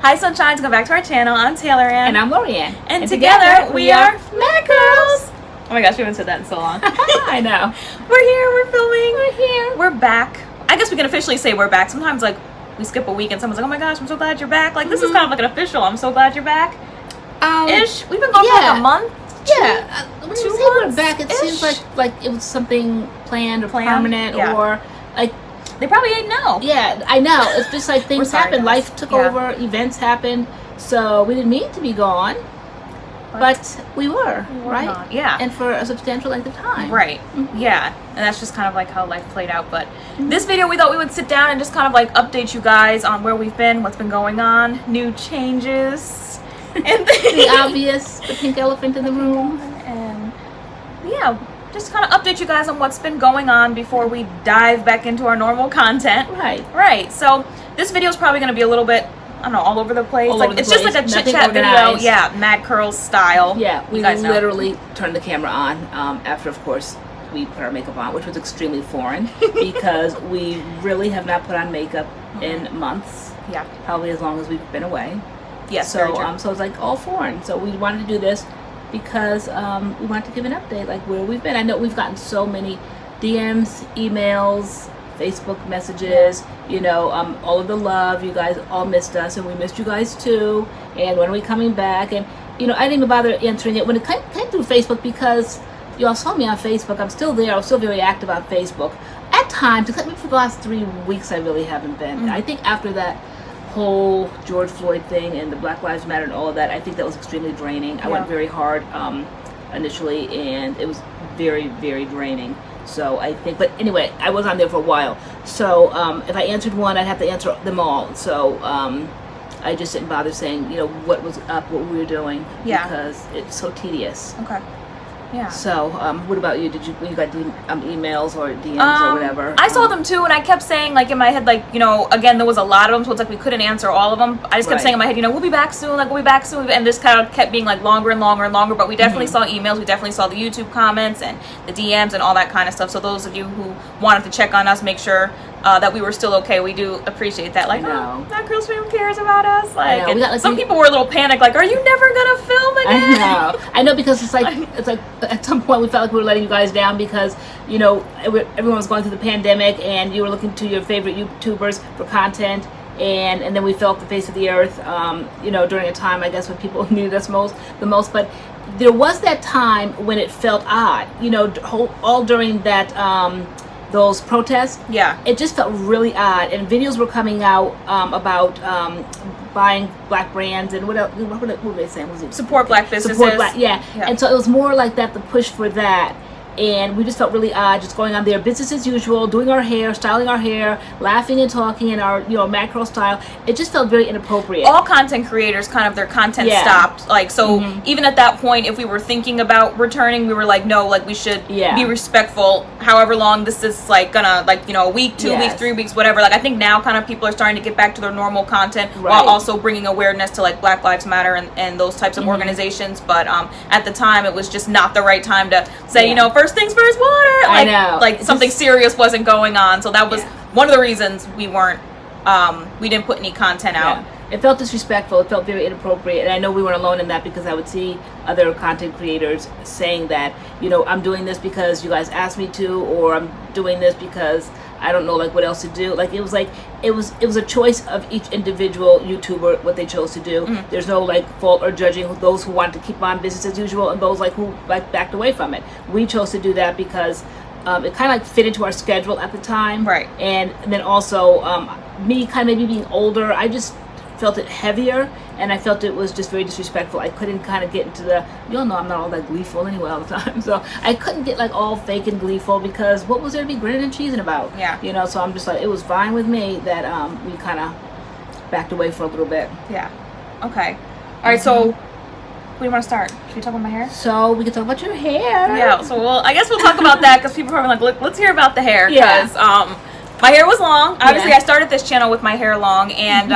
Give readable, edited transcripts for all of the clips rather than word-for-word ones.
Hi Sunshines, welcome back to our channel. I'm TaylorAnne. And I'm LoriAnne. And together we are MADCURLS. Oh my gosh, we haven't said that in so long. I know. We're here, we're filming. We're here. We're back. I guess we can officially say we're back. Sometimes like we skip a week and someone's like, oh my gosh, I'm so glad you're back. Like this is kind of like an official, I'm so glad you're back. Ish. We've been gone for like a month. Yeah. When you say we're back, it seems like it was something planned or permanent or like... They probably didn't know. Yeah, I know. It's just like things happened. Life took over. Events happened. So we didn't mean to be gone. But we were, right? Not. Yeah. And for a substantial length of time. Right. Yeah. And that's just kind of like how life played out. But this video, we thought we would sit down and just kind of like update you guys on where we've been, what's been going on, new changes. And the obvious, the pink elephant in the room. And yeah, just kind of update you guys on what's been going on before we dive back into our normal content. Right. Right. So this video is probably going to be a little bit, I don't know, all over the place. It's just like a chit chat video. Yeah, MADCURLS style. Yeah, we literally turned the camera on after, of course, we put our makeup on, which was extremely foreign because we really have not put on makeup in months. Yeah. Probably as long as we've been away. Yes. So so it's like all foreign. So we wanted to do this because we wanted to give an update, like where we've been. I know we've gotten so many DMs, emails, Facebook messages, you know, all of the love. You guys all missed us, and we missed you guys too. And when are we coming back? And you know, I didn't even bother answering it when it came through Facebook because y'all saw me on Facebook. I'm still there. I'm still very active on Facebook. At times, except for the last 3 weeks, I really haven't been. I think after that whole George Floyd thing and the Black Lives Matter and all of that, I think that was extremely draining. I went very hard initially, and it was very, very draining. So I think, but anyway, I was on there for a while. So if I answered one, I'd have to answer them all. So I just didn't bother saying, you know, what was up, what we were doing, because it's so tedious. Okay. Yeah. So, what about you? Did you got emails or DMs or whatever? I saw them too, and I kept saying, like, in my head, like, you know, again, there was a lot of them, so it's like we couldn't answer all of them. I just kept saying in my head, you know, we'll be back soon, like, we'll be back soon, and this kind of kept being, like, longer and longer and longer, but we definitely saw emails, we definitely saw the YouTube comments and the DMs and all that kind of stuff, so those of you who wanted to check on us, make sure that we were still okay, we do appreciate that. Like, oh, MADCURLS fam cares about us. Like, and got, like, some people were a little panicked, like, are you never gonna film again? I know, because it's like at some point we felt like we were letting you guys down because, you know, everyone was going through the pandemic and you were looking to your favorite YouTubers for content, and then we felt the face of the earth, you know, during a time, I guess, when people needed us the most. But there was that time when it felt odd, you know, all during that those protests. Yeah, it just felt really odd, and videos were coming out about buying black brands and what else? What were they saying? Was it support black businesses? Support black, yeah. And so it was more like that, the push for that. And we just felt really odd, just going on there, business as usual, doing our hair, styling our hair, laughing and talking in our, you know, MADCURL style. It just felt very inappropriate. All content creators, kind of their content stopped. Like, so even at that point, if we were thinking about returning, we were like, no, like we should be respectful. However long this is like gonna, like, you know, a week, 2 weeks, 3 weeks, whatever. Like, I think now kind of people are starting to get back to their normal content while also bringing awareness to like Black Lives Matter and those types of organizations. But at the time, it was just not the right time to say, you know, first things first, water. Like, I know. Like something serious wasn't going on, so that was one of the reasons we weren't, we didn't put any content out. It felt disrespectful. It felt very inappropriate, and I know we weren't alone in that because I would see other content creators saying that, you know, I'm doing this because you guys asked me to, or I'm doing this because I don't know, like, what else to do. Like, it was a choice of each individual YouTuber what they chose to do. There's no like fault or judging those who wanted to keep on business as usual and those like who like backed away from it. We chose to do that because it kind of like fit into our schedule at the time, and then also me kind of maybe being older, I just felt it heavier, and I felt it was just very disrespectful. I couldn't kind of get into the, you'll know I'm not all that gleeful anyway all the time, so I couldn't get like all fake and gleeful because what was there to be grinning and cheesing about? Yeah, you know, so I'm just like, it was fine with me that we kind of backed away for a little bit. Yeah. Okay. All right, so where do you want to start? Should we talk about my hair? So we can talk about your hair. Yeah, so I guess we'll talk about that because people are like, look, let's hear about the hair, because my hair was long. Obviously, I started this channel with my hair long, and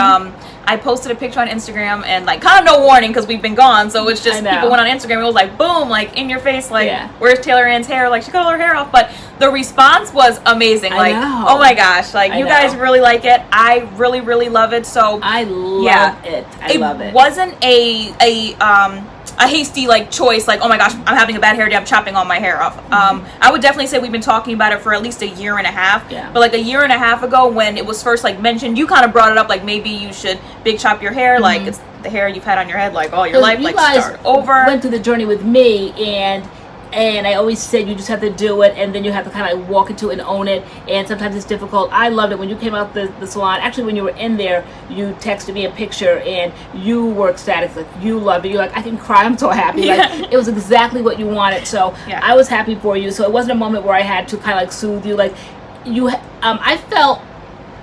I posted a picture on Instagram and like kind of no warning because we've been gone, so it's just people went on Instagram and it was like boom, like in your face, like where's TaylorAnne's hair? Like she cut all her hair off, but the response was amazing. Like oh my gosh, like you guys really like it. I really love it. So I love it. I love it. It wasn't a hasty like choice, like oh my gosh, I'm having a bad hair day, I'm chopping all my hair off. I would definitely say we've been talking about it for at least a year and a half. But like a year and a half ago when it was first like mentioned, you kind of brought it up like maybe you should big chop your hair, like it's the hair you've had on your head like all your life, like start over. Went through the journey with me, and I always said you just have to do it, and then you have to kind of like walk into it and own it, and sometimes it's difficult. I loved it when you came out the salon. Actually, when you were in there, you texted me a picture, and you were ecstatic. Like, you loved it. You're like, I can cry. I'm so happy. Like, it was exactly what you wanted. So I was happy for you. So it wasn't a moment where I had to kind of like soothe you. Like, I felt,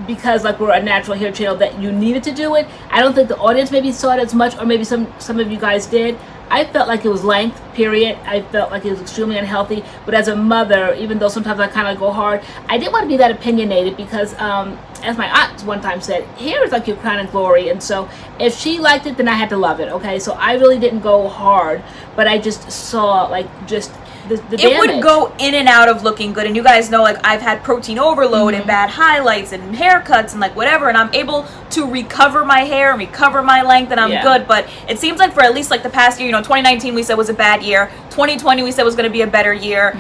because like we're a natural hair channel, that you needed to do it. I don't think the audience maybe saw it as much, or maybe some of you guys did. I felt like it was length, period. I felt like it was extremely unhealthy. But as a mother, even though sometimes I kind of go hard, I didn't want to be that opinionated because, as my aunt one time said, hair is like your crown and glory. And so if she liked it, then I had to love it, okay? So I really didn't go hard, but I just saw like just the damage. It would go in and out of looking good, and you guys know like I've had protein overload and bad highlights and haircuts and like whatever, and I'm able to recover my hair and recover my length, and I'm good. But it seems like for at least like the past year, you know, 2019 we said was a bad year, 2020 we said was going to be a better year.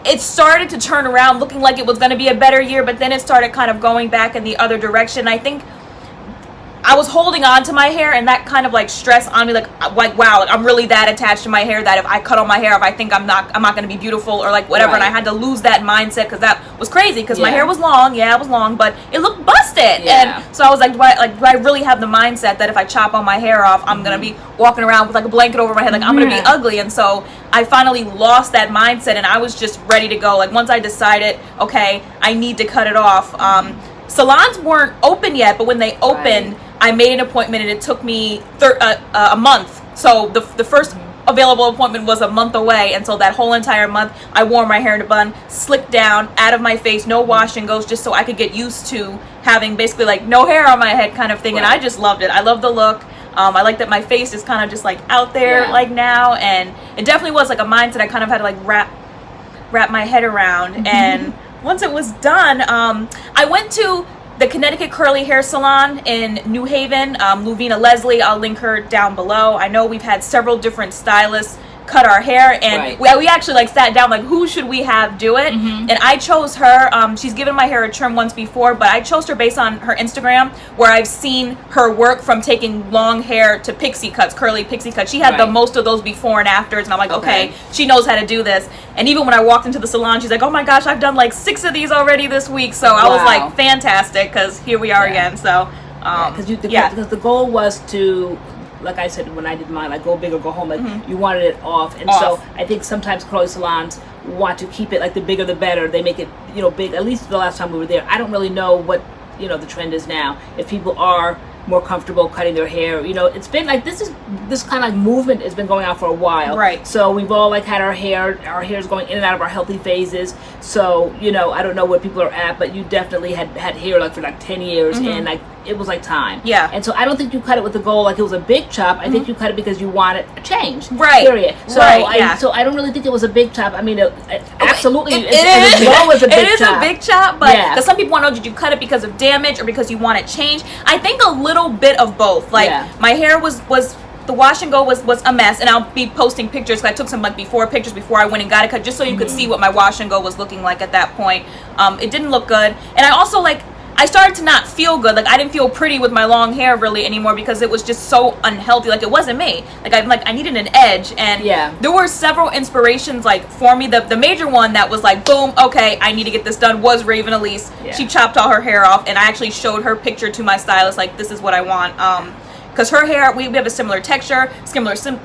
It started to turn around looking like it was going to be a better year, but then it started kind of going back in the other direction. I think I was holding on to my hair, and that kind of like stress on me, like wow, like I'm really that attached to my hair that if I cut all my hair off, I think I'm not going to be beautiful or like whatever. And I had to lose that mindset because that was crazy because my hair was long. Yeah, it was long, but it looked busted. And so I was like, do I really have the mindset that if I chop all my hair off, I'm going to be walking around with like a blanket over my head, like I'm going to be ugly? And so I finally lost that mindset, and I was just ready to go. Like once I decided, okay, I need to cut it off. Salons weren't open yet, but when they opened, I made an appointment, and it took me a month. So the first available appointment was a month away, and so that whole entire month I wore my hair in a bun, slicked down, out of my face, no wash and goes, just so I could get used to having basically like no hair on my head kind of thing. And I just loved it. I love the look. I like that my face is kind of just like out there like now, and it definitely was like a mindset I kind of had to like wrap my head around. And once it was done, I went to the Connecticut Curly Hair Salon in New Haven. Luvena Leslie, I'll link her down below. I know we've had several different stylists cut our hair, and we actually like sat down like who should we have do it, and I chose her. She's given my hair a trim once before, but I chose her based on her Instagram, where I've seen her work from taking long hair to pixie cuts, curly pixie cuts. She had the most of those before and afters, and I'm like, okay, she knows how to do this. And even when I walked into the salon, she's like, oh my gosh, I've done like 6 of these already this week. So I was like, fantastic, because here we are again. So because the goal was to, like I said, when I did mine, like go big or go home, like you wanted it off. And so I think sometimes curly salons want to keep it like the bigger the better. They make it, you know, big. At least the last time we were there. I don't really know what, you know, the trend is now. If people are more comfortable cutting their hair, you know, it's been like this kind of like movement has been going on for a while. So we've all like had our hair's going in and out of our healthy phases. So, you know, I don't know where people are at, but you definitely had hair like for like 10 years, and like it was like time. And so I don't think you cut it with the goal like it was a big chop. I think you cut it because you wanted a change. Period. So so I don't really think it was a big chop. I mean, absolutely, it was a big chop. It is a big chop, but because some people want to know, did you cut it because of damage or because you want it changed? I think a little bit of both. Like my hair was the wash and go was a mess, and I'll be posting pictures. I took some like before pictures before I went and got it cut, just so you could see what my wash and go was looking like at that point. It didn't look good, and I also I started to not feel good. Like I didn't feel pretty with my long hair really anymore because it was just so unhealthy. Like it wasn't me. I needed an edge, and there were several inspirations like for me. The major one that was like boom, okay, I need to get this done was Raven Elise. She chopped all her hair off, and I actually showed her picture to my stylist like, this is what I want. Because her hair, we have a similar texture, similar skin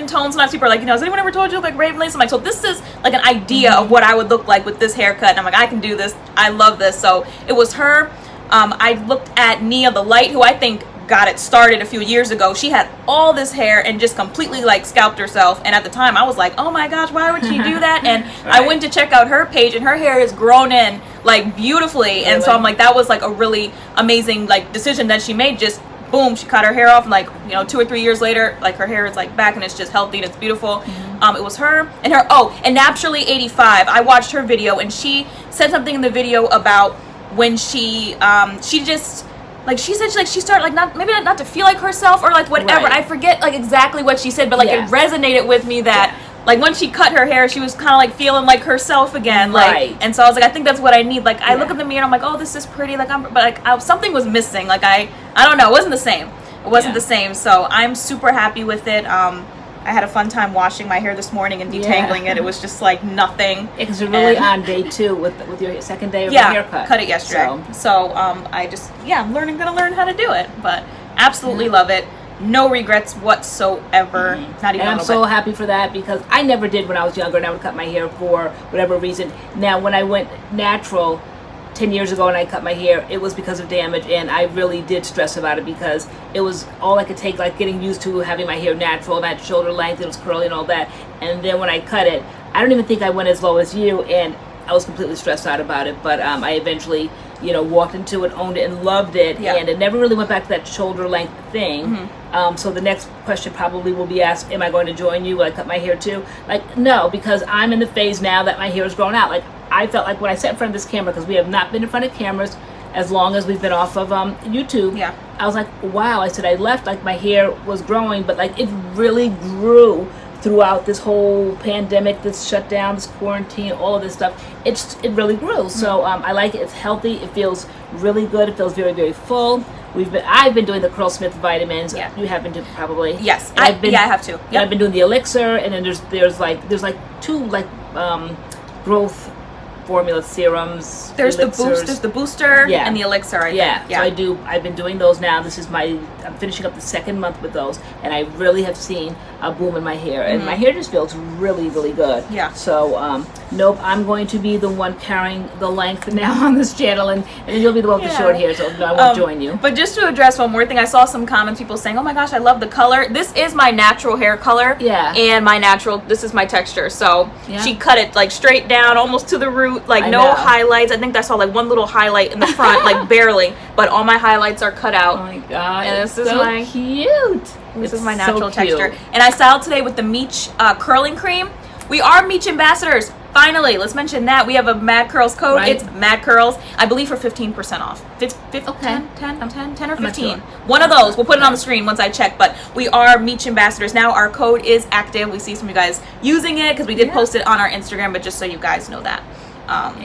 tone. Sometimes people are like, you know, has anyone ever told you like Raven Elise? I'm like, so this is like an idea of what I would look like with this haircut, and I'm like, I can do this. I love this. So it was her. I looked at Nia the Light, who I think got it started a few years ago. She had all this hair and just completely like scalped herself, and at the time I was like, oh my gosh, why would she do that? And I went to check out her page, and her hair has grown in like beautifully. And so I'm like, that was like a really amazing like decision that she made, just boom, she cut her hair off, and like, you know, 2 or 3 years later, like her hair is like back and it's just healthy and it's beautiful. It was her and and Naturally 85. I watched her video, and she said something in the video about when she just like, she said she started like not to feel like herself or like whatever. I forget like exactly what she said, but like it resonated with me that like when she cut her hair, she was kind of like feeling like herself again, like, and so I was like, I think that's what I need. Like, I look in the mirror and I'm like, oh, this is pretty, like, but like something was missing. Like, I don't know, it wasn't the same. It wasn't the same. So I'm super happy with it. I had a fun time washing my hair this morning and detangling it. It was just like nothing. Because you're really on day 2 with your second day of your haircut. Cut it yesterday. So I just I'm gonna learn how to do it, but absolutely love it. No regrets whatsoever. Not even. And I'm so happy for that, because I never did when I was younger, and I would cut my hair for whatever reason. Now, when I went natural 10 years ago and I cut my hair, it was because of damage, and I really did stress about it, because it was all I could take, like getting used to having my hair natural, that shoulder length, it was curly and all that. And then when I cut it, I don't even think I went as low as you, and I was completely stressed out about it. But I eventually, you know, walked into it, owned it, and loved it. And it never really went back to that shoulder length thing. So the next question probably will be asked, am I going to join you? Will I cut my hair too? Like, no, because I'm in the phase now that my hair is grown out. Like, I felt like when I sat in front of this camera, because we have not been in front of cameras as long as we've been off of YouTube. I was like, wow. I said, I left, like, my hair was growing, but like it really grew throughout this whole pandemic, this shutdown, this quarantine, all of this stuff. It really grew. So I like it. It's healthy. It feels really good. It feels very, very full. I've been doing the Curlsmith vitamins. You have been doing probably. Yes, I have to. And I've been doing the elixir, and then there's like 2 like growth formula serums. There's the booster and the elixir. So I've been doing those now. I'm finishing up the 2nd month with those, and I really have seen a boom in my hair, and my hair just feels really, really good. So nope, I'm going to be the one carrying the length now on this channel, and you'll be the one with the short hair, so no, I won't join you. But just to address one more thing, I saw some comments, people saying, oh my gosh, I love the color. This is my natural hair color, and this is my texture. So she cut it like straight down, almost to the root, like no highlights. I think I saw like one little highlight in the front, like barely, but all my highlights are cut out. Oh my god, and this is so my cute. This is my natural texture, and I styled today with the MICHE curling cream. We are MICHE ambassadors. Finally, let's mention that. We have a MADCURLS code. It's MADCURLS, I believe, for 15% off. 10 or 15. One of those. We'll put it on the screen once I check. But we are MICHE ambassadors now. Our code is active. We see some of you guys using it, because we did post it on our Instagram, but just so you guys know that.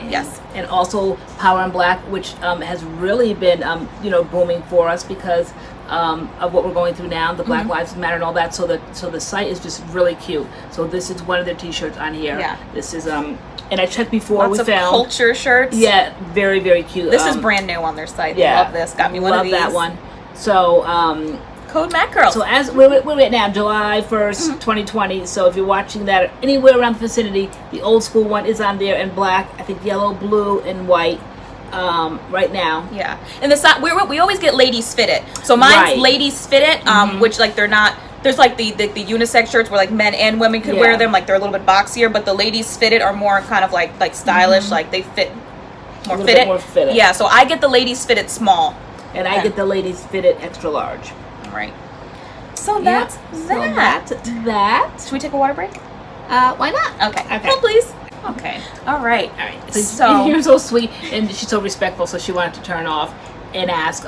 Yes. And also Power in Black, which has really been booming for us because of what we're going through now, the Black Lives Matter and all that. So the site is just really cute. So this is one of their t-shirts on here. This is and I checked before. Lots we found culture shirts. Very, very cute. This is brand new on their site. Love this. Got me one of these. Love that one. So code MADCURLS. So as we're at now, July 1st, 2020. So if you're watching that anywhere around the vicinity, the old school one is on there in black. I think yellow, blue, and white. Right now. And the side we always get ladies fitted. So mine's ladies fitted, which like they're not. There's like the unisex shirts where like men and women could wear them. Like they're a little bit boxier, but the ladies fitted are more kind of like stylish. Like they fit more fitted. More fitted. Yeah. So I get the ladies fitted small, and I get the ladies fitted extra large. All right. So that's that. Should we take a water break? Why not? Okay. Oh, please. Okay. All right. So you're so sweet, and she's so respectful. So she wanted to turn off and ask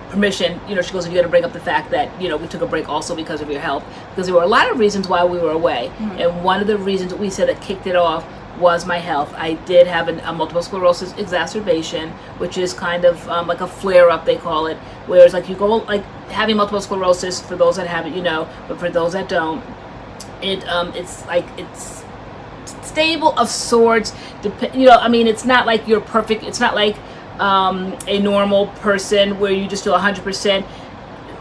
permission. She goes, "If you're gonna bring up the fact that we took a break also because of your health, because there were a lot of reasons why we were away, and one of the reasons that we said that kicked it off was my health. I did have a multiple sclerosis exacerbation, which is kind of like a flare up, they call it. Whereas like you go like having multiple sclerosis, for those that have it, but for those that don't, it's stable of sorts. It's not like you're perfect. It's not like a normal person where you just feel 100%.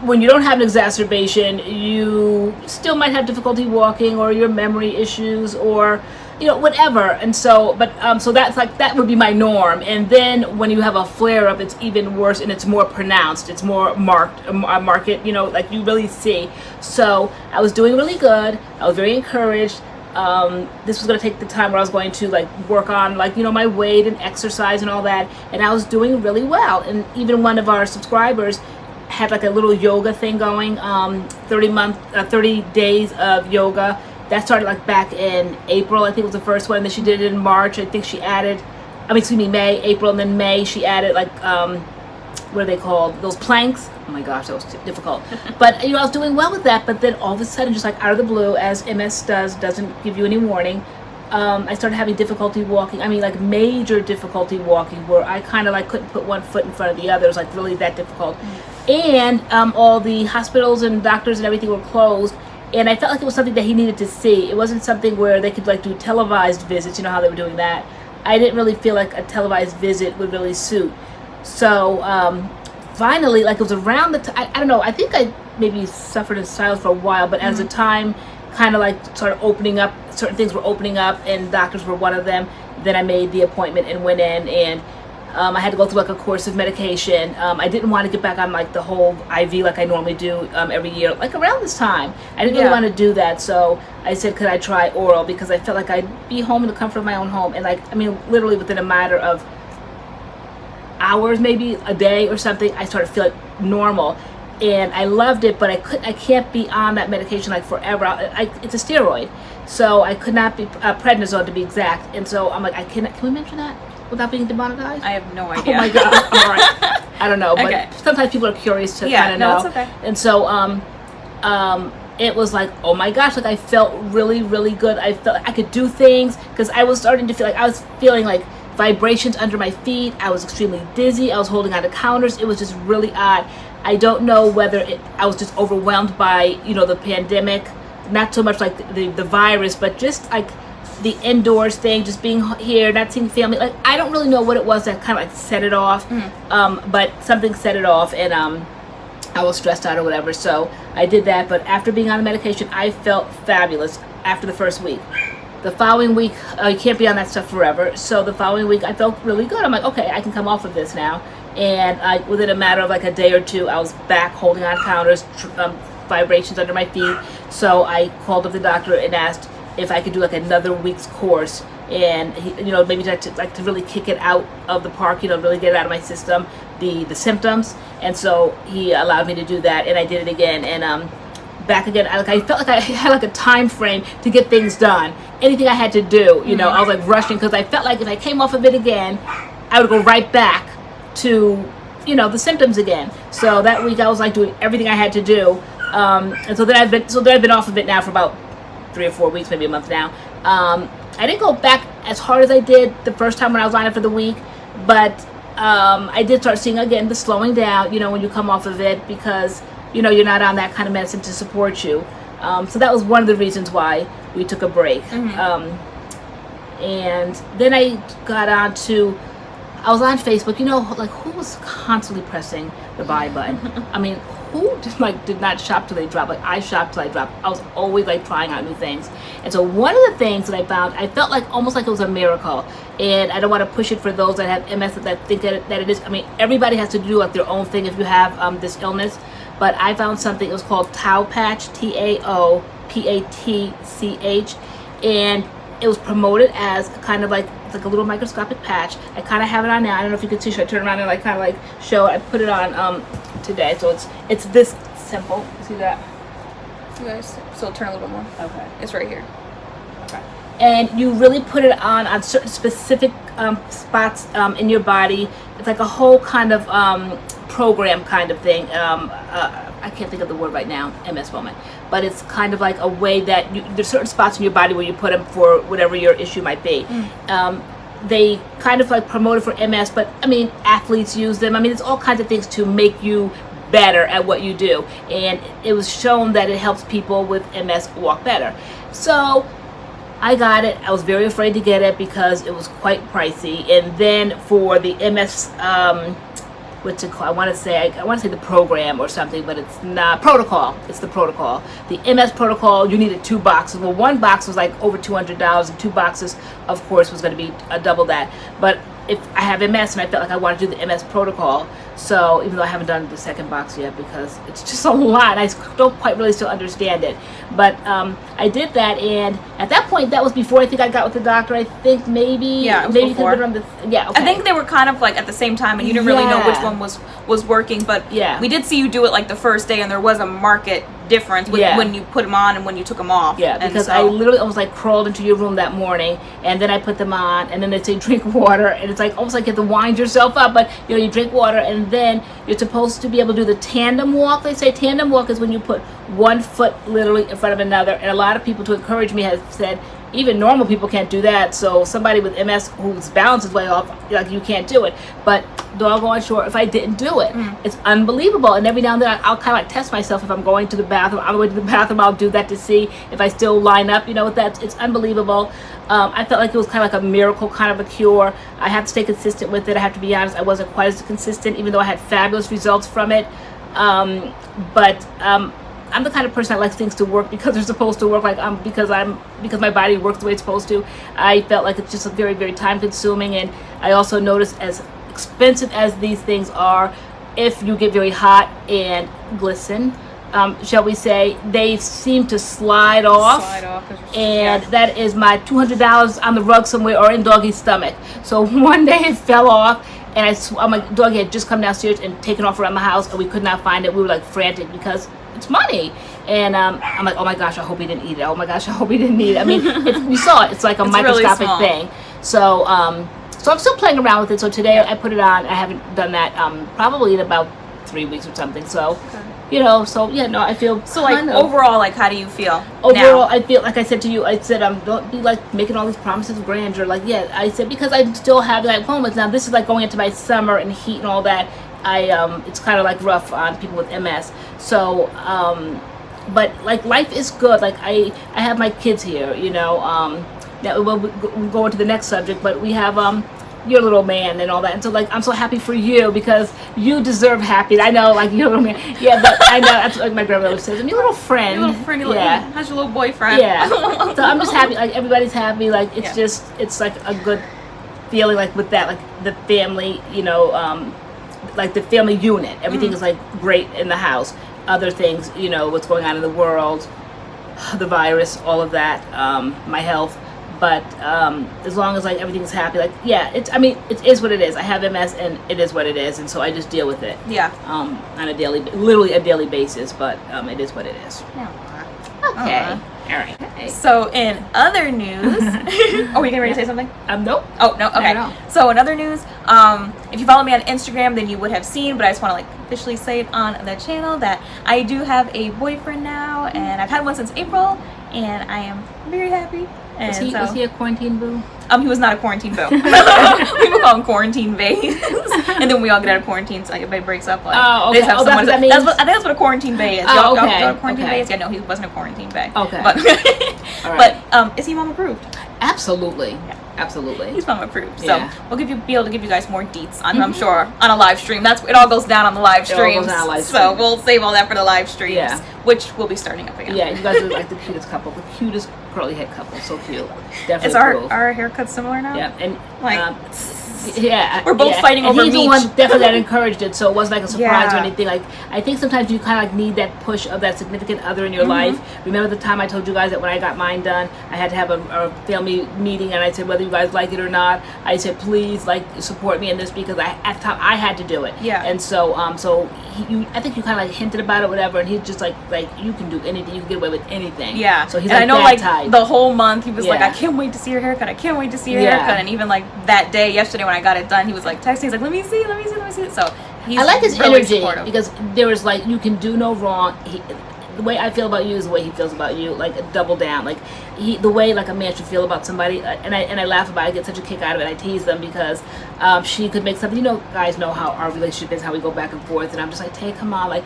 When you don't have an exacerbation, you still might have difficulty walking, or your memory issues, or whatever. And so, so that's like, that would be my norm. And then when you have a flare up, it's even worse, and it's more pronounced. It's more marked, like you really see. So I was doing really good. I was very encouraged. This was going to take the time where I was going to like work on my weight and exercise and all that, and I was doing really well. And even one of our subscribers had like a little yoga thing going, 30 days of yoga. That started like back in April, I think was the first one. And then she did it in March. I think she added, May, April, and then May she added like, what are they called? Those planks. Oh my gosh, that was difficult. But I was doing well with that. But then all of a sudden, just like out of the blue, as MS doesn't give you any warning, I started having difficulty walking. Like major difficulty walking, where I kind of like couldn't put one foot in front of the other. It was like really that difficult. And all the hospitals and doctors and everything were closed. And I felt like it was something that he needed to see. It wasn't something where they could like do televised visits. You know how they were doing that. I didn't really feel like a televised visit would really suit. So finally, like it was around the time, I don't know, I think I maybe suffered in silence for a while, but as the time kind of like started opening up, certain things were opening up and doctors were one of them, then I made the appointment and went in, and I had to go through like a course of medication. I didn't want to get back on like the whole IV like I normally do every year, like around this time. I didn't really want to do that, so I said, could I try oral, because I felt like I'd be home in the comfort of my own home, and like, literally within a matter of hours, maybe a day or something, I started feeling normal, and I loved it. But I can't be on that medication like forever. It's a steroid, so I could not be prednisone to be exact. And so I'm like, can we mention that without being demonetized? I have no idea. Oh my god! All right, I don't know, but sometimes people are curious to kind of know. It's okay. And so it was like, oh my gosh, like I felt really, really good. I felt like I could do things, because I was starting to feel like I was feeling like vibrations under my feet. I was extremely dizzy. I was holding on to counters. It was just really odd. I don't know whether I was just overwhelmed by, the pandemic, not so much like the virus, but just like the indoors thing, just being here, not seeing family. Like, I don't really know what it was that kind of like set it off, but something set it off, and I was stressed out or whatever, so I did that. But after being on the medication, I felt fabulous after the first week. The following week, you can't be on that stuff forever. So the following week, I felt really good. I'm like, okay, I can come off of this now. And within a matter of like a day or two, I was back holding on counters, vibrations under my feet. So I called up the doctor and asked if I could do like another week's course, and he, maybe to really kick it out of the park, really get it out of my system, the symptoms. And so he allowed me to do that, and I did it again. And back again, I felt like I had like a time frame to get things done. Anything I had to do, I was like rushing, because I felt like if I came off of it again, I would go right back to, the symptoms again. So that week I was like doing everything I had to do, and so then I've been off of it now for about 3 or 4 weeks, maybe a month now. I didn't go back as hard as I did the first time when I was on it for the week, but I did start seeing again the slowing down, when you come off of it, because you're not on that kind of medicine to support you. So that was one of the reasons why we took a break. And then I got on to, I was on Facebook, like who was constantly pressing the buy button? Who did not shop till they drop? Like I shopped till I dropped. I was always like trying out new things. And so one of the things that I found, I felt like almost like it was a miracle. And I don't want to push it for those that have MS that think that it is. Everybody has to do like their own thing if you have this illness. But I found something, it was called Tau Patch, TaoPatch, and it was promoted as kind of like, it's like a little microscopic patch. I kind of have it on now. I don't know if you can see, should I turn around and like kind of like show it? I put it on today, so it's this simple. You see that? You guys, so turn a little bit more. Okay. It's right here. Okay. And you really put it on certain specific spots in your body. It's like a whole kind of program kind of thing. I can't think of the word right now, MS moment, but it's kind of like a way that there's certain spots in your body where you put them for whatever your issue might be. They kind of like promote it for MS, but athletes use them. It's all kinds of things to make you better at what you do, and it was shown that it helps people with MS walk better. So I got it. I was very afraid to get it because it was quite pricey. And then for the MS what's it called? I want to say the program or something, but it's not protocol. It's the protocol. The MS protocol, you needed 2 boxes. Well, 1 box was like over $200, and 2 boxes, of course, was going to be double that. But if I have MS and I felt like I wanted to do the MS protocol, So even though I haven't done the second box yet because it's just a lot, I don't quite really still understand it. But I did that, and at that point, that was before I think I got with the doctor. I think maybe it was maybe before. Okay. I think they were kind of like at the same time, and you didn't really know which one was working. But we did see you do it like the first day, and there was a market difference with when you put them on and when you took them off. Yeah, because I literally almost like crawled into your room that morning, and then I put them on, and then they say drink water, and it's like almost like you have to wind yourself up, but you know, you drink water, and then you're supposed to be able to do the tandem walk. They say tandem walk is when you put one foot literally in front of another, and a lot of people, to encourage me, have said even normal people can't do that. So somebody with MS whose balance is way off, like, you can't do it. But doggone sure, if I didn't do it, it's unbelievable. And every now and then I'll kind of like test myself. If I'm going to the bathroom, on the way to the bathroom, I'll do that to see if I still line up, you know, with that. It's unbelievable. I felt like it was kind of like a miracle, kind of a cure. I have to stay consistent with it. I have to be honest, I wasn't quite as consistent, even though I had fabulous results from it. But I'm the kind of person that likes things to work because they're supposed to work, like because my body works the way it's supposed to. I felt like it's just a very, very time consuming, and I also noticed, as expensive as these things are, if you get very hot and glisten, shall we say, they seem to slide off, and that is my $200 on the rug somewhere or in Doggy's stomach. So one day it fell off, and my doggy had just come downstairs and taken off around the house, and we could not find it. We were like frantic because it's money, and I'm like, oh my gosh, I hope he didn't eat it. Oh my gosh, I hope he didn't eat it. I mean, you saw it. It's like a microscopic really thing. So so I'm still playing around with it. So today I put it on. I haven't done that probably in about 3 weeks or something. So you know, so yeah, no, I feel so like overall, like, how do you feel overall now? I feel like I said to you, I said, don't be like making all these promises of grandeur. Like, yeah, I said, because I still have like moments. Now this is like going into my summer and heat and all that. It's kind of like rough on people with MS. So but like life is good. Like I have my kids here, you know. Now we'll go into the next subject, but we have your little man and all that, and so like I'm so happy for you because you deserve happy. I know, like, your little man. Yeah, but I know that's like my grandmother says. And your little friend. Your little friend. Yeah. How's your little boyfriend? Yeah. So I'm just happy. Like everybody's happy. Like it's just it's like a good feeling. Like with that, like the family, you know, like the family unit. Everything is like great in the house. Other things, you know, what's going on in the world, the virus, all of that, my health. But as long as like everything's happy, like I mean it is what it is. I have MS and it is what it is, and so I just deal with it. Yeah. On a literally a daily basis, but it is what it is. Okay. All right. Okay. So in other news, are we getting ready to say something? Nope. Oh no. Okay. No. So in other news, if you follow me on Instagram, then you would have seen, but I just want to like officially say it on the channel that I do have a boyfriend now, and I've had one since April, and I am very happy. And was he a quarantine boo? He was not a quarantine boo. We would call him quarantine bae. And then we all get out of quarantine, so like everybody breaks up. Like, okay. That's what that means? I think that's what a quarantine bae is. Y'all know what quarantine bae is? Yeah, no, he wasn't a quarantine bae. Okay. But, right. Is he mom approved? Absolutely. Yeah. Absolutely. He's mom approved. So we'll be able to give you guys more deets on, I'm sure, on a live stream. It all goes down on the live streams. So we'll save all that for the live streams, which will be starting up again. Yeah, you guys are like the cutest couple, the cutest curly head couple. So cute. Definitely. Is our haircuts similar now? Yeah, and like. We're both fighting over He's MICHE. the one definitely that encouraged it, so it wasn't like a surprise or anything. Like, I think sometimes you kind of like need that push of that significant other in your life. Remember the time I told you guys that when I got mine done, I had to have a family meeting, and I said whether you guys like it or not, I said please like support me in this because at the time I had to do it. Yeah. And so I think you kind of like hinted about it, whatever, and he's just like you can do anything, you can get away with anything. Yeah. So he's and like, I know that like type. The whole month he was like, I can't wait to see your haircut. I can't wait to see your haircut. And even like that day yesterday when I got it done, he was like texting. He's like, let me see. So I like his really energy supportive. Because there was like you can do no wrong. The way I feel about you is the way he feels about you, like double down. Like the way like a man should feel about somebody, and I laugh about it. I get such a kick out of it. I tease them because she could make something. You know, guys know how our relationship is, how we go back and forth, and I'm just like, Tay, come on, like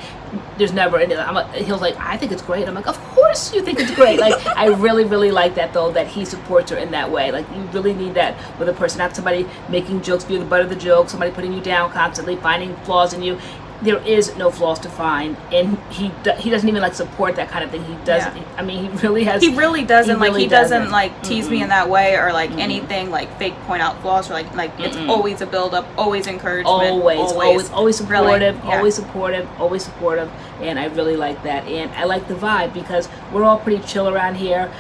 there's never. And he was like, I think it's great. I'm like, of course you think it's great. Like I really, really like that though, that he supports her in that way. Like you really need that with a person, not somebody making jokes, being the butt of the joke, somebody putting you down constantly, finding flaws in you. there is no flaws to find, and he doesn't even like support that kind of thing. He doesn't. I mean, he really has. He really doesn't. He doesn't like tease me in that way, or like anything like fake point out flaws, or like it's always a build up, always encouragement, always supportive, really, always supportive, and I really like that, and I like the vibe because we're all pretty chill around here.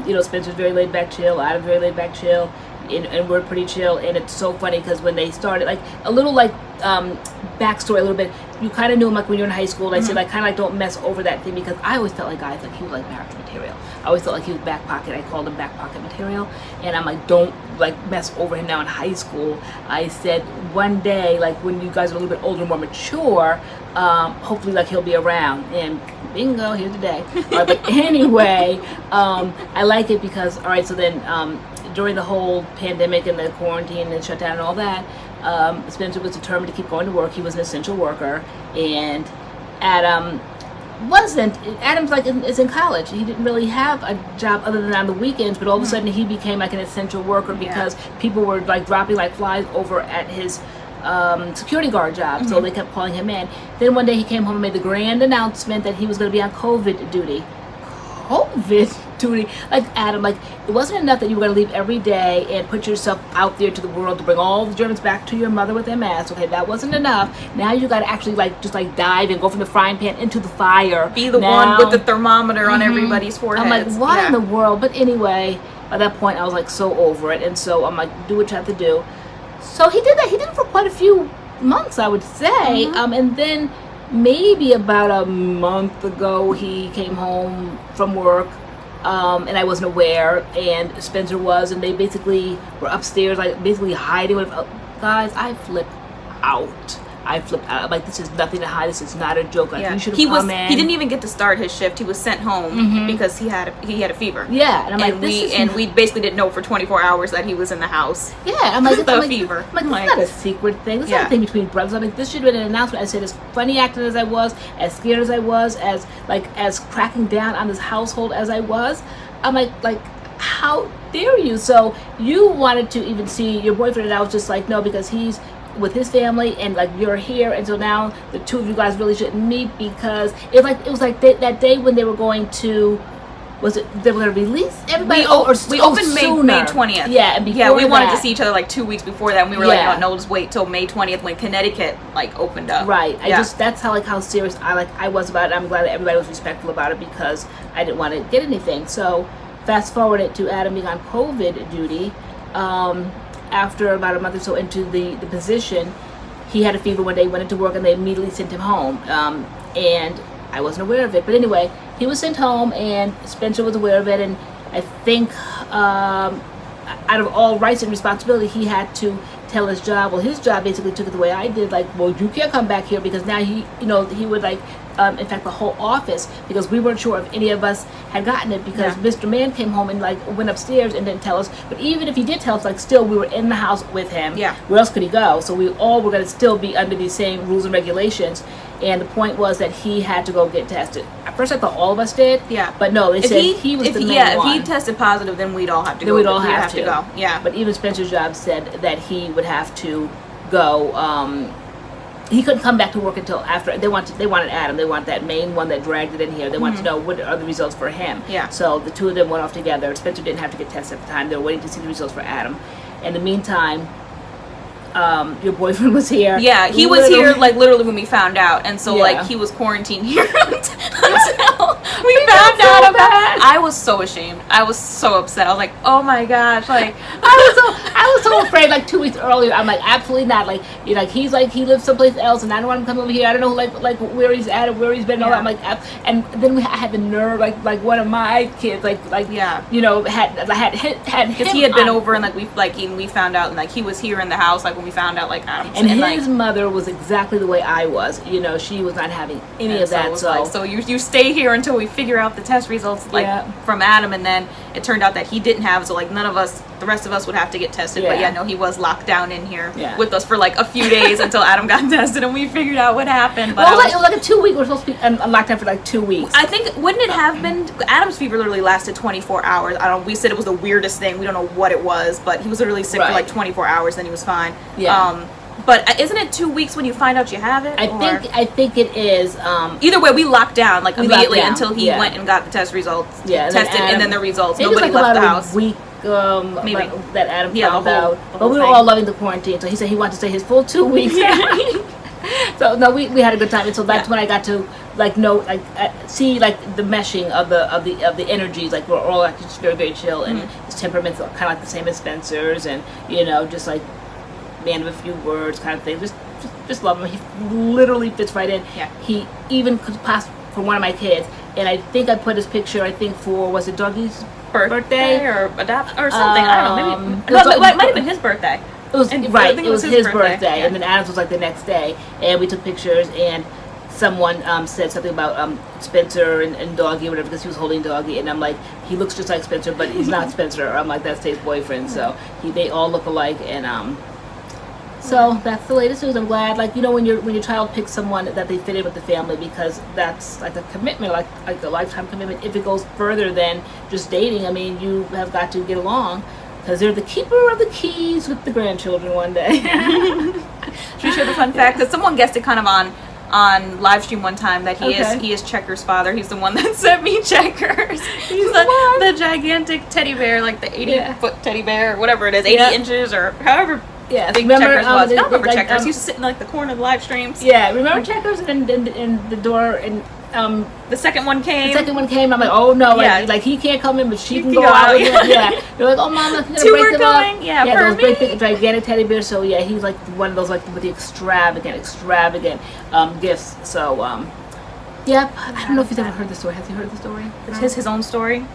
You know, Spencer's very laid back, chill. Adam's very laid back, chill. And we're pretty chill, and it's so funny because when they started, like a little like backstory a little bit, you kind of knew him like when you were in high school. And I said like kind of like don't mess over that thing, because I always felt like guys, like he was like marriage material. I always felt like he was back pocket. I called him back pocket material, and I'm like, don't like mess over him now in high school. I said one day, like when you guys are a little bit older, more mature, hopefully like he'll be around, and bingo, here's the day. But anyway, I like it because all right, so then during the whole pandemic and the quarantine and shutdown and all that, Spencer was determined to keep going to work. He was an essential worker, and Adam wasn't. Adam's like is in college. He didn't really have a job other than on the weekends, but all of a sudden he became like an essential worker because people were like dropping like flies over at his security guard job, so they kept calling him in. Then one day he came home and made the grand announcement that he was going to be on COVID duty. COVID duty, like Adam, like it wasn't enough that you were going to leave every day and put yourself out there to the world to bring all the germs back to your mother with MS. Okay, that wasn't enough. Now you got to actually like just like dive and go from the frying pan into the fire. Be the one with the thermometer on everybody's forehead. I'm like, what in the world? But anyway, by that point I was like so over it, and so I'm like, do what you have to do. So he did that. He did it for quite a few months, I would say, and then maybe about a month ago he came home from work, and I wasn't aware, and Spencer was, and they basically were upstairs like basically hiding with guys. I flipped out. I'm like, this is nothing to hide. This is not a joke. Like, you should have come in. He didn't even get to start his shift. He was sent home because he had a fever. Yeah, and I'm like, we basically didn't know for 24 hours that he was in the house. Yeah, I'm like, the fever. I'm like, it's not a secret thing. It's not a thing between brothers. I'm like, this should have been an announcement. I said, as funny acting as I was, as scared as I was, as cracking down on this household as I was, I'm like, how dare you? So you wanted to even see your boyfriend, and I was just like, no, because he's with his family, and like you're here, and so now the two of you guys really shouldn't meet, because it was like that day when they were going to, they were going to release everybody? We opened May 20th. Yeah, and before we wanted to see each other like 2 weeks before that, and we were like, no, just wait till May 20th when Connecticut like opened up. Right. That's how serious I was about it. I'm glad that everybody was respectful about it, because I didn't want to get anything. So fast forward it to Adam being on COVID duty. After about a month or so into the position, he had a fever one day, went into work, and they immediately sent him home. And I wasn't aware of it. But anyway, he was sent home, and Spencer was aware of it. And I think out of all rights and responsibility, he had to tell his job. Well, his job basically took it the way I did. Like, well, you can't come back here, because now he would like, in fact, the whole office, because we weren't sure if any of us had gotten it, because Mr. Man came home and like went upstairs and didn't tell us. But even if he did tell us, like still we were in the house with him. Yeah. Where else could he go? So we all were going to still be under these same rules and regulations. And the point was that he had to go get tested. At first I thought all of us did. Yeah. But no, they said he was the main one. Yeah, if he tested positive, then we'd all have to go. Then we'd all have to go. Yeah. But even Spencer's job said that he would have to go. He couldn't come back to work until after. They wanted Adam. They wanted that main one that dragged it in here. They wanted to know what are the results for him. Yeah. So the two of them went off together. Spencer didn't have to get tested at the time. They were waiting to see the results for Adam. In the meantime, your boyfriend was here. Yeah, he was here like literally when we found out, and so like he was quarantined here until we found out about it. I was so ashamed. I was so upset. I was like, oh my gosh, like I was so afraid. Like 2 weeks earlier, I'm like, absolutely not. Like, he's like, he lives someplace else, and I don't want him to come over here. I don't know like where he's at or where he's been. And all that. I'm like, and then I had the nerve, like one of my kids, had because he had been over, and we found out, and like he was here in the house, like when we found out, like Adam. And his mother was exactly the way I was. She was not having any of that. So you stay here until we figure out the test results, from Adam, and then it turned out that he didn't have it, so like none of us, the rest of us, would have to get tested. But he was locked down in here with us for like a few days until Adam got tested, and we figured out what happened. But it was like a 2 week. We're supposed to be locked down for like 2 weeks. I think, wouldn't it have been? Adam's fever literally lasted 24 hours. We said it was the weirdest thing. We don't know what it was, but he was literally sick for like 24 hours. Then he was fine. Yeah. But isn't it 2 weeks when you find out you have it? I think it is. Either way, we locked down like immediately until he went and got the test results. Yeah, tested and then the results. Nobody like left the house. A week, maybe that Adam found out. But we were thing. all loving the quarantine, so he said he wanted to stay his full 2 weeks. So no, we had a good time, and so that's when I got to like know, like see like the meshing of the energies. Like we're all actually just very, very chill, and his temperament's kind of like the same as Spencer's, and just like man of a few words kind of thing. Just love him. He literally fits right in. Yeah. He even could pass for one of my kids, and I think I put his picture. I think for was it Dougie's birthday or adopt or something. I don't know. Maybe it might have been his birthday. It was right. It was his birthday, yeah. And then Adam's was like the next day, and we took pictures. And someone said something about Spencer and Doggy or whatever because he was holding Doggy, and I'm like, he looks just like Spencer, but he's not Spencer. I'm like, that's Tay's boyfriend. So they all look alike, and so that's the latest news. I'm glad, like when your child picks someone that they fit in with the family, because that's like a commitment, like a lifetime commitment. If it goes further than just dating, I mean, you have got to get along. Because they're the keeper of the keys with the grandchildren one day. Should we share the fun fact? Because someone guessed it kind of on live stream one time that he is Checkers' father. He's the one that sent me Checkers. He's the gigantic teddy bear, like the 80-foot teddy bear, or whatever it is, 80 inches or however big Checkers was. I don't remember Checkers. He used to sit in like the corner of the live streams. Yeah, remember Checkers and the door and. The second one came. I'm like, oh no, like he can't come in, but she can go out. Yeah, they're like, oh mama, you're gonna break them up. Yeah, those great big gigantic teddy bears. So yeah, he's like one of those like with the extravagant gifts. So yeah, I don't know if he's ever heard the story. Has he heard the story? It's his own story.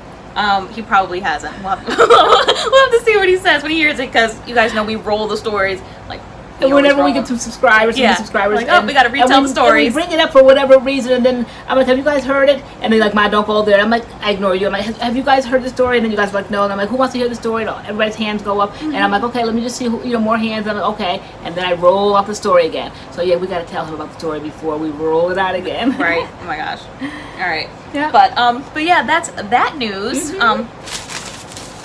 He probably hasn't. We'll have to see what he says when he hears it, because you guys know we roll the stories like. And whenever we get some subscribers, like, we gotta retell the stories. And we bring it up for whatever reason, and then I'm like, have you guys heard it? And they're like, Ma, don't go there. I'm like, I ignore you. I'm like, have you guys heard the story? And then you guys are like, no. And I'm like, who wants to hear the story? And everybody's hands go up, and I'm like, okay, let me just see who, more hands. And I'm like, okay, and then I roll off the story again. So yeah, we gotta tell him about the story before we roll it out again. Right. Oh my gosh. All right. Yeah. But yeah, that's that news.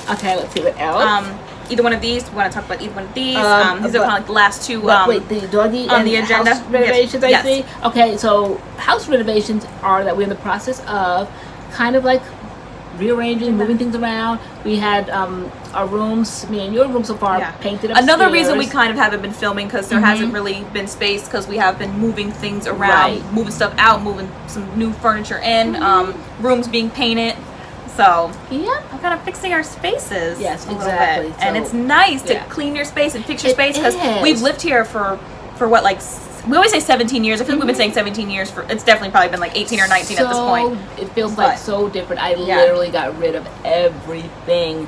Okay, let's see what else. Either one of these. We want to talk about either one of these. These are kind of like the last two. Wait, the doggy on and the agenda. House renovations. I see. Okay, so house renovations are that we're in the process of kind of like rearranging, moving things around. We had our rooms, me and your room so far, painted upstairs. Another reason we kind of haven't been filming, because there hasn't really been space, because we have been moving things around, moving stuff out, moving some new furniture in, rooms being painted. So we're kind of fixing our spaces. Yes, a exactly. Bit. And it's nice to clean your space and fix your space, because we've lived here for what, like, we always say 17 years. I feel like we've been saying 17 years for. It's definitely probably been like 18 or 19 at this point. It feels like so different. I literally got rid of everything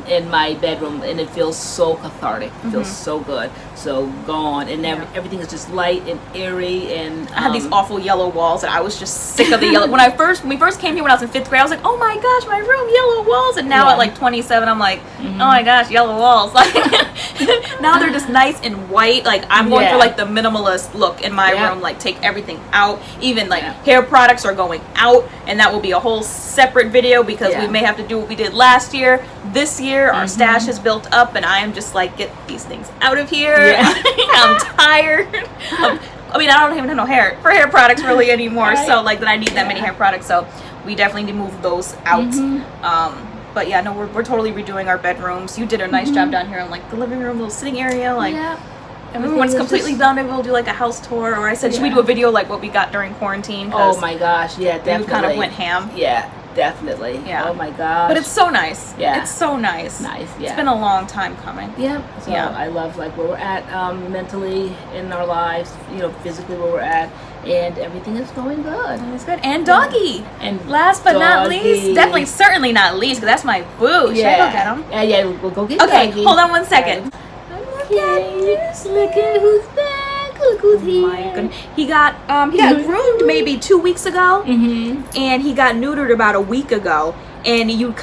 in my bedroom, and it feels so cathartic. It feels so good. So gone, and everything is just light and airy. And I had these awful yellow walls, and I was just sick of the yellow. When we first came here when I was in 5th grade, I was like, oh my gosh, my room, yellow walls. And now at like 27, I'm like, oh my gosh, yellow walls. Like now they're just nice and white. Like I'm going for like the minimalist look in my room. Like take everything out. Even like hair products are going out, and that will be a whole separate video, because we may have to do what we did last year. This year our stash is built up, and I am just like, get these things out of here. I'm tired. I mean, I don't even have no hair for hair products really anymore. So like that I need that many hair products. So we definitely need to move those out. But yeah, no, we're totally redoing our bedrooms. You did a nice job down here in like the living room, little sitting area, like. And when it's completely done, maybe we'll do like a house tour. Or I said, should we do a video like what we got during quarantine? Oh my gosh, yeah, definitely. We kind of went ham. Yeah, definitely. Yeah. Oh my gosh. But it's so nice. Yeah. It's so nice. Nice, yeah. It's been a long time coming. Yeah. So I love like where we're at mentally in our lives, physically where we're at. And everything is going good. It's good. And doggy. And last but not least, certainly not least, because that's my boo. Should I go get him? Yeah, we'll go get Okay, doggy. Hold on one second. Look at who's back. Look who's here. Oh my goodness. He got groomed maybe 2 weeks ago, and he got neutered about a week ago. And you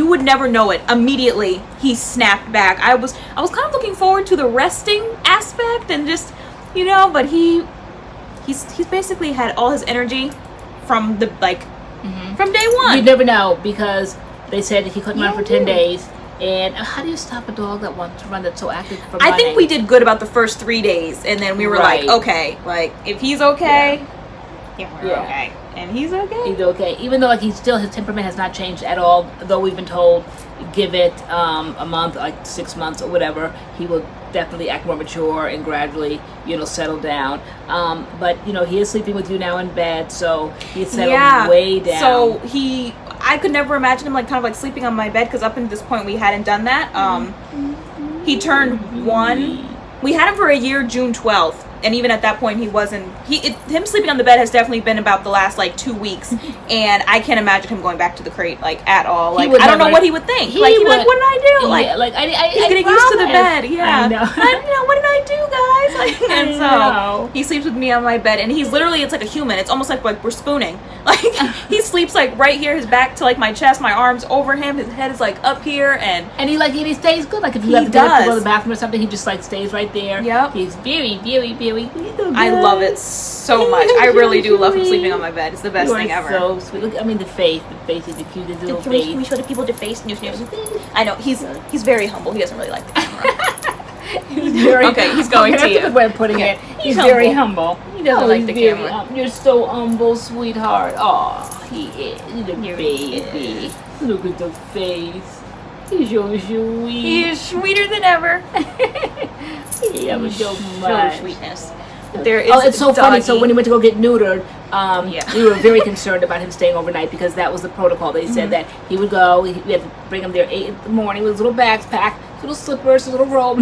would never know it. Immediately he snapped back. I was kind of looking forward to the resting aspect and just, but he's basically had all his energy from the from day one. You never know, because they said he couldn't run for 10 days. And how do you stop a dog that wants to run that's so active from running? I think we did good about the first 3 days, and then we were like, okay, like if he's okay, we're okay, and he's okay. He's okay, even though like his temperament has not changed at all. Though we've been told, give it a month, like 6 months or whatever, he will definitely act more mature and gradually, settle down. But he is sleeping with you now in bed, so he's settled way down. So I could never imagine him like kind of like sleeping on my bed, because up until this point we hadn't done that. He turned 1. We had him for a year, June 12th. And even at that point, he wasn't. Him sleeping on the bed has definitely been about the last like 2 weeks, and I can't imagine him going back to the crate like at all. Like I don't know what he would think. He'd be like, "What did I do?" He's getting used to the bed. Yeah, I know. What did I do, guys? And so he sleeps with me on my bed, and he's literally, it's like a human. It's almost like we're spooning. Like he sleeps like right here, his back to like my chest, my arms over him, his head is like up here, and he stays good. Like if you have to go to the bathroom or something, he just like stays right there. Yep. He's very, very, very. I love it so much. I really do love him sleeping on my bed. It's the best thing ever. So sweet. Look, the face is the cutest little face. Can we show the people the face? I know he's very humble. He doesn't really like the camera. He's going to you. That's a good way of putting it. He's very humble. He doesn't like the camera. You're so humble, sweetheart. Oh, he is. He's a baby. Look at the face. He's so sweet. He is sweeter than ever. So much sweetness. There is it's so funny. So when he went to go get neutered, Yeah. We were very concerned about him staying overnight because that was the protocol. They said that he would go, we had to bring him there 8 in the morning with his little bags packed, little slippers, his little robe,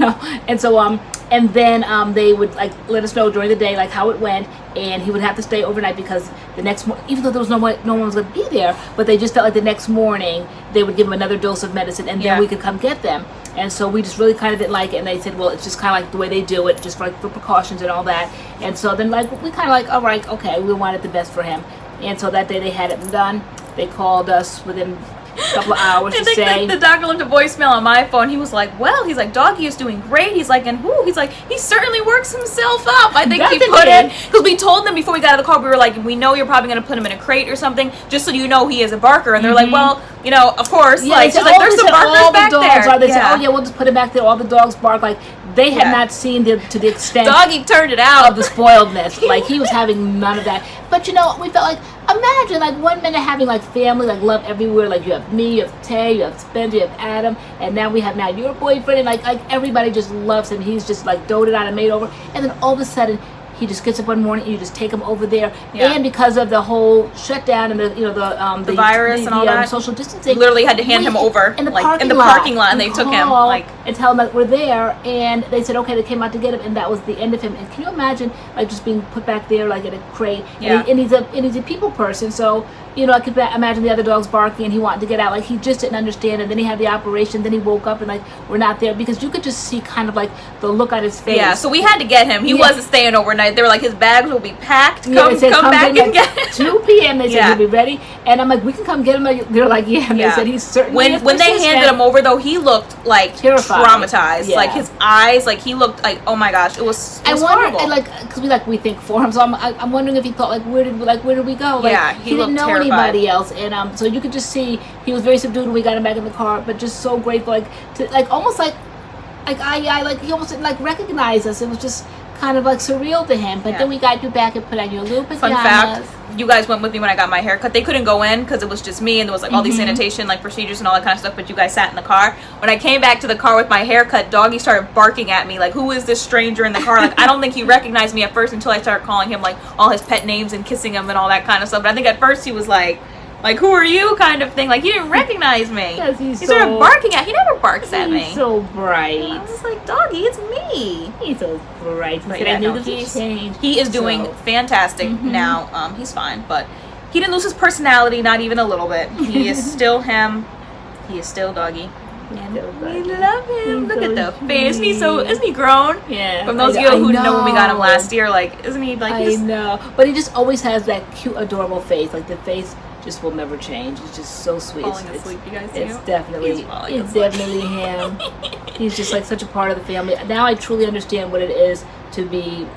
and so and then they would like let us know during the day like how it went, and he would have to stay overnight because the next morning, even though there was no one was going to be there, but they just felt like the next morning they would give him another dose of medicine and then we could come get them. And so we just really kind of didn't like it, and they said, well, it's just kind of like the way they do it, just for precautions and all that. And so then like we kind of like, all right, okay, we wanted the best for him. And so that day they had it done. They called us within a couple of hours to say. The doctor left a voicemail on my phone. He was like, well, he's like, Doggy is doing great. He's like, and whoo, he's like, he certainly works himself up. I think he put in, because we told them before we got out of the car, we were like, we know you're probably going to put him in a crate or something, just so you know he is a barker. And they're like, well, you know, of course. Yeah, like, said, like there's some barkers back there. They said, oh yeah, we'll just put him back there. All the dogs bark. Like, they had not seen to the extent Doggy turned it out of the spoiledness. Like, he was having none of that. But you know, we felt like, imagine like 1 minute having like family, like love everywhere. Like you have me, you have Tay, you have Spencer, you have Adam, and now we have your boyfriend, and like everybody just loves him. He's just like doted on and made over. And then all of a sudden, he just gets up one morning and you just take him over there. Yeah. And because of the whole shutdown and the virus and all that, social distancing, literally had to hand him over in the parking lot, and they took him and tell him that we're there. And they said, okay, they came out to get him, and that was the end of him. And can you imagine like just being put back there like in a crate? Yeah. And he's a people person, so I could imagine the other dogs barking and he wanted to get out. Like he just didn't understand. And then he had the operation. Then he woke up and like we're not there, because you could just see kind of like the look on his face. Yeah. So we had to get him. He wasn't staying overnight. They were like, his bags will be packed. Come back and get him. 2 p.m. They said he'll be ready. And I'm like, we can come get him. They're like, yeah. And they said he's certainly when they handed him over though, he looked like terrified, traumatized. Yeah. Like his eyes, like he looked like, oh my gosh, it was horrible. And like, because we think for him, so I'm wondering if he thought like, where did we go? Like, yeah, he didn't know anybody else. And so you could just see he was very subdued when we got him back in the car, but just so grateful, almost like he almost didn't like recognize us. It was just kind of like surreal to him. But then we got you back and put on your little pajamas. Fun fact, you guys went with me when I got my hair cut. They couldn't go in because it was just me, and there was like all these sanitation like procedures and all that kind of stuff, but you guys sat in the car. When I came back to the car with my hair cut, Doggy started barking at me like, who is this stranger in the car? Like, I don't think he recognized me at first until I started calling him like all his pet names and kissing him and all that kind of stuff. But I think at first he was like, who are you kind of thing. Like, he didn't recognize me. He started barking at me. He never barks at me. He's so bright. I was like, Doggy, it's me. He's so bright. But he is doing fantastic now. He's fine, but he didn't lose his personality, not even a little bit. He is still him. He is still Doggy. And we love him. Look at the face. Isn't he grown? Yeah. From those of you who know when we got him last year, like, isn't he like? I know, but he just always has that cute, adorable face. Like the face just will never change. It's just so sweet. Falling asleep, you guys see him? It's definitely him. He's just like such a part of the family. Now I truly understand what it is to be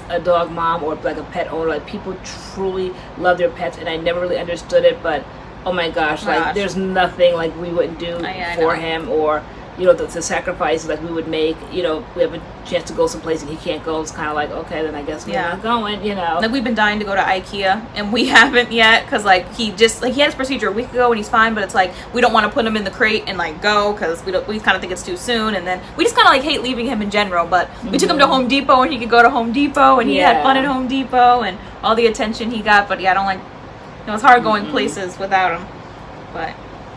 a dog mom or like a pet owner. Like, people truly love their pets, and I never really understood it, but oh my gosh, like there's nothing like we wouldn't do for him, or you know, the sacrifices like we would make. You know, we have a chance to go someplace and he can't go. It's kind of like, okay, then I guess we're not going. You know, like we've been dying to go to IKEA and we haven't yet, because like he had his procedure a week ago and he's fine, but it's like we don't want to put him in the crate and like go, because we kind of think it's too soon, and then we just kind of like hate leaving him in general. But we took him to Home Depot and he could go to Home Depot and he had fun at Home Depot and all the attention he got. But yeah, I don't like, you know, it's hard going places without him. But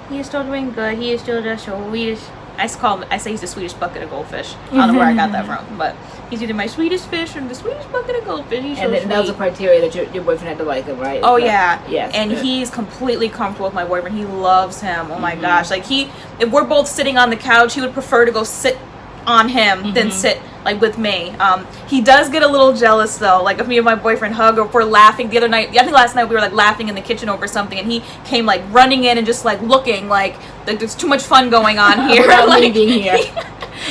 he is still doing good. He is still the Swedish. I say he's the Swedish bucket of goldfish. I don't know where I got that from, but he's either my Swedish fish or the Swedish bucket of goldfish. He's and that was a criteria that your boyfriend had to like him, right? Oh yeah, yes. And he's completely comfortable with my boyfriend. He loves him. Oh my gosh, like if we're both sitting on the couch, he would prefer to go sit on him than sit like with me. He does get a little jealous though, like if me and my boyfriend hug, or if we're laughing. The other night, I think last night, we were like laughing in the kitchen over something, and he came like running in and just like looking like there's too much fun going on here. Like, being here.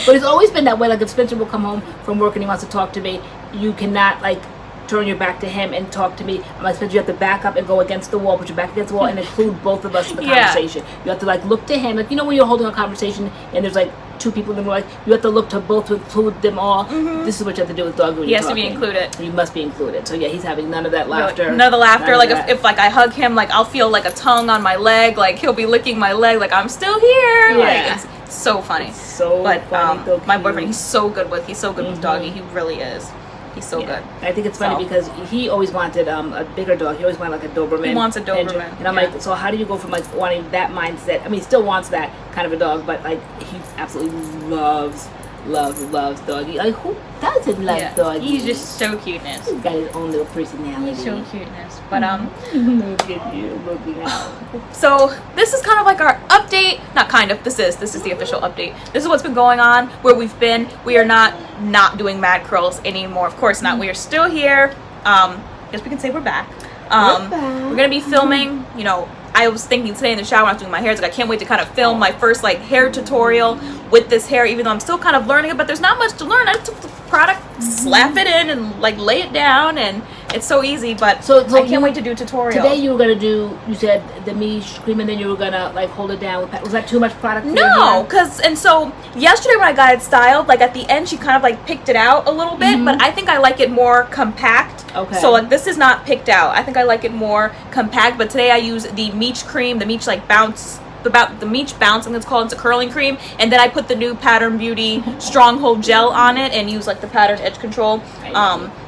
But it's always been that way. Like if Spencer will come home from work and he wants to talk to me, you cannot like turn your back to him and talk to me. I'm like, Spencer, you have to back up and go against the wall, put your back against the wall, and include both of us in the conversation. You have to like look to him, like, you know, when you're holding a conversation and there's like two people in the room, like you have to look to both to include them all. This is what you have to do with dog when he has to be included. You must be included. So yeah, he's having none of that laughter. None of the laughter. Like if like I hug him, like I'll feel like a tongue on my leg, like he'll be licking my leg, like I'm still here. Like it's so funny. It's so funny. My boyfriend, he's so good with doggy. He really is. He's so good. I think it's funny because he always wanted a bigger dog. He always wanted like a Doberman. He wants a Doberman. And I'm like, so how do you go from like wanting that mindset? I mean, he still wants that kind of a dog, but like he absolutely loves doggy. Like who doesn't love doggy? He's just so cuteness. He's got his own little personality. He's so cuteness. But look at you looking out. So this is kind of like our update. Not kind of. This is the official update. This is what's been going on, where we've been. We are not doing Mad Curls anymore. Of course not. We are still here. Guess we can say we're back. We're gonna be filming. You know, I was thinking today in the shower when I was doing my hair, like I can't wait to kind of film my first like hair tutorial with this hair, even though I'm still kind of learning it, but there's not much to learn. I just took the product, slap it in, and like lay it down, and it's so easy. But so I can't wait to do a tutorial. Today you were gonna do, you said the MICHE cream, and then you were gonna like hold it down. Was that too much product? No, so yesterday when I got it styled, like at the end she kind of like picked it out a little bit, but I think I like it more compact. Okay. So like this is not picked out. I think I like it more compact. But today I use the MICHE cream, the MICHE like bounce. The MICHE Bounce, I think it's called. It's a curling cream, and then I put the new Pattern Beauty Stronghold Gel on it and use like the Pattern Edge Control.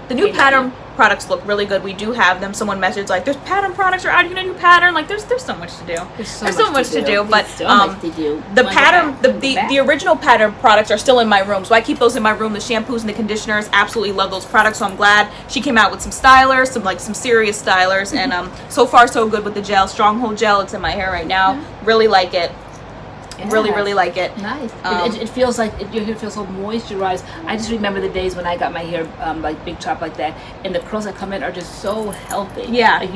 The new Pattern products look really good. We do have them. Someone messaged like, "There's Pattern products are out. You gonna do Pattern?" Like, there's so much to do. There's so much to do. But the Pattern, the original Pattern products are still in my room, so I keep those in my room. The shampoos and the conditioners, absolutely love those products. So I'm glad she came out with some stylers, some serious stylers, and so far so good with the gel, Stronghold Gel. It's in my hair right now. Really like it. Really like it. Nice. It feels like your hair feels so moisturized. I just remember the days when I got my hair like big chop like that, and the curls that come in are just so healthy. Yeah. Like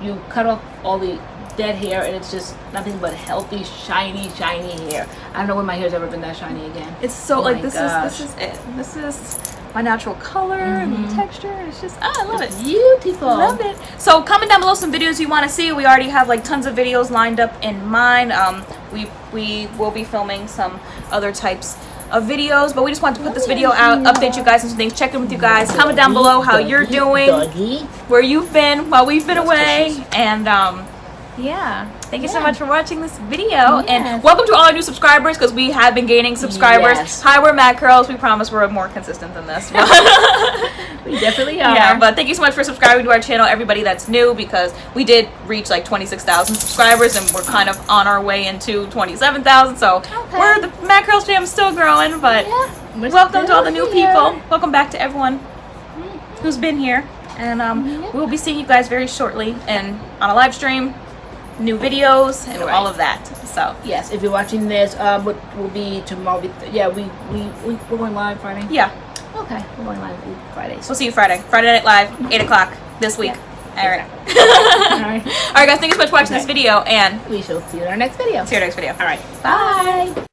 you cut off all the dead hair, and it's just nothing but healthy, shiny hair. I don't know when my hair's ever been that shiny again. It's so like this is it. This is my natural color and texture. It's just I love it. Beautiful. Love it. So comment down below some videos you want to see. We already have like tons of videos lined up in mind. We will be filming some other types of videos, but we just wanted to put this video out, update you guys on some things, check in with you guys. Comment down below how you're doing, where you've been while we've been away, and yeah. Thank you so much for watching this video, and welcome to all our new subscribers, because we have been gaining subscribers. Hi, we're MADCURLS. We promise we're more consistent than this. We definitely are. Yeah, but thank you so much for subscribing to our channel, everybody that's new, because we did reach like 26,000 subscribers, and we're kind of on our way into 27,000. So we're the MADCURLS fam is still growing, but welcome to all the new people. Welcome back to everyone who's been here, and we'll be seeing you guys very shortly and on a live stream. New videos and all of that. So yes, if you're watching this, will be tomorrow. We're going live Friday. Yeah. Okay, we're going live Fridays. We'll see you Friday. Friday Night Live, 8 o'clock this week. Yeah. All right. All right, guys. Thank you so much for watching this video, and we shall see you in our next video. See you in our next video. All right. Bye.